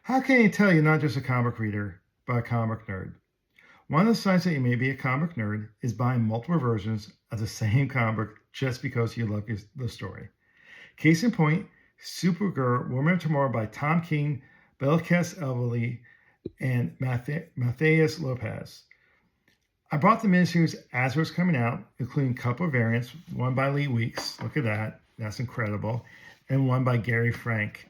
How can you tell you're not just a comic reader, but a comic nerd? One of the signs that you may be a comic nerd is buying multiple versions of the same comic just because you love the story. Case in point, Supergirl, Woman of Tomorrow by Tom King, Belkess Everly, and Matheus Lopes. I bought the miniseries as it was coming out, including a couple of variants, one by Lee Weeks, look at that, that's incredible, and one by Gary Frank.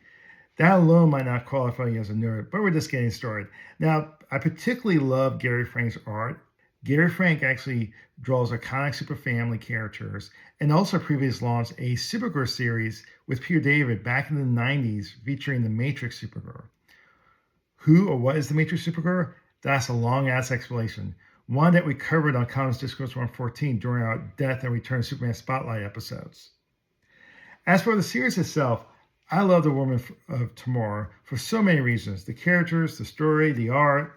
That alone might not qualify you as a nerd, but we're just getting started. Now, I particularly love Gary Frank's art. Gary Frank actually draws iconic super family characters and also previously launched a Supergirl series with Peter David back in the 90s featuring the Matrix Supergirl. Who or what is the Matrix Supergirl? That's a long-ass explanation. One that we covered on Comics Discourse 114 during our Death and Return of Superman Spotlight episodes. As for the series itself, I love the Woman of Tomorrow for so many reasons. The characters, the story, the art.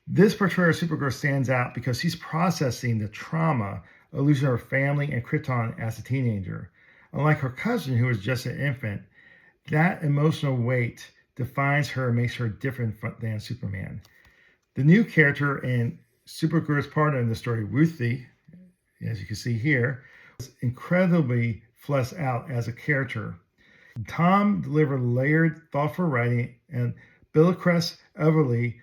This portrayal of Supergirl stands out because she's processing the trauma of losing her family and Krypton as a teenager. Unlike her cousin, who was just an infant, that emotional weight defines her and makes her different than Superman. The new character and Supergirl's partner in the story, Ruthie, as you can see here, is incredibly fleshed out as a character. Tom delivered layered, thoughtful writing, and Belkess Everly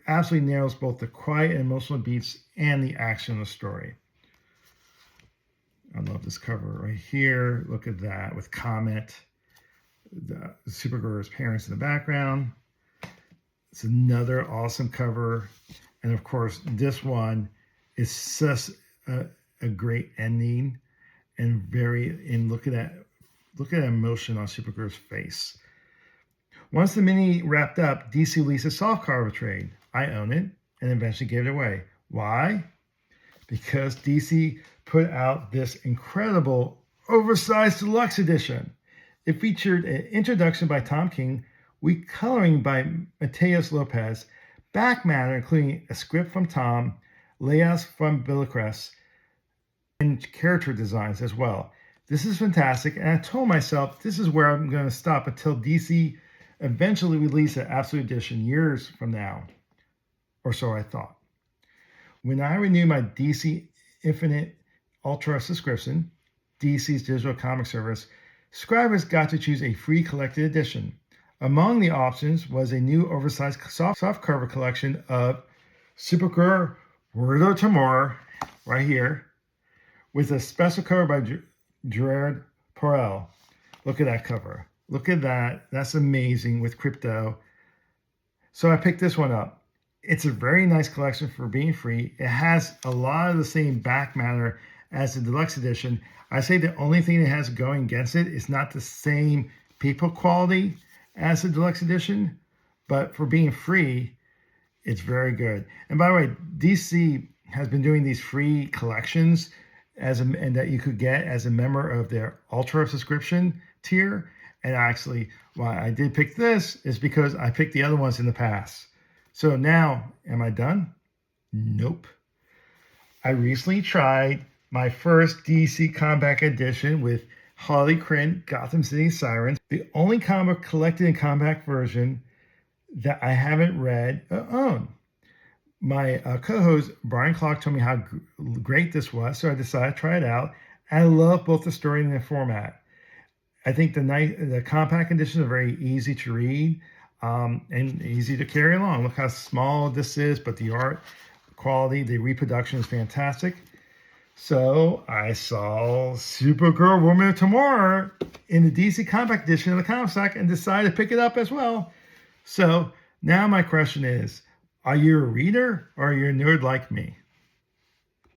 absolutely nails both the quiet and emotional beats and the action of the story. I love this cover right here. Look at that with Comet, the Supergirl's parents in the background. It's another awesome cover. And of course, this one is such a great ending and look at that emotion on Supergirl's face. Once the mini wrapped up, DC released a softcover trade. I own it and eventually gave it away. Why? Because DC put out this incredible oversized deluxe edition. It featured an introduction by Tom King, recoloring by Matheus Lopes, back matter including a script from Tom, layouts from Belkess, and character designs as well. This is fantastic, and I told myself this is where I'm going to stop until DC eventually release an Absolute Edition years from now, or so I thought. When I renewed my DC Infinite Ultra subscription, DC's digital comic service, subscribers got to choose a free collected edition. Among the options was a new oversized softcover collection of Supergirl, Woman of Tomorrow, right here, with a special cover by Gerard Porrell. Look at that cover. Look at that. That's amazing with crypto. So I picked this one up. It's a very nice collection for being free. It has a lot of the same back matter as the deluxe edition. I say the only thing it has going against it is not the same paper quality as the deluxe edition, but for being free, it's very good. And by the way, DC has been doing these free collections and that you could get as a member of their Ultra subscription tier. And actually, why I did pick this is because I picked the other ones in the past. So now, am I done? Nope. I recently tried my first DC Compact Edition with Harley Quinn, Gotham City Sirens, the only comic collected in compact version that I haven't read or own. My co-host Brian Clark told me how great this was, so I decided to try it out. I love both the story and the format. I think the compact edition is very easy to read and easy to carry along. Look how small this is, but the art quality, the reproduction is fantastic. So I saw Supergirl, Woman of Tomorrow in the DC Compact Edition of the comic stock and decided to pick it up as well. So now my question is, are you a reader or are you a nerd like me?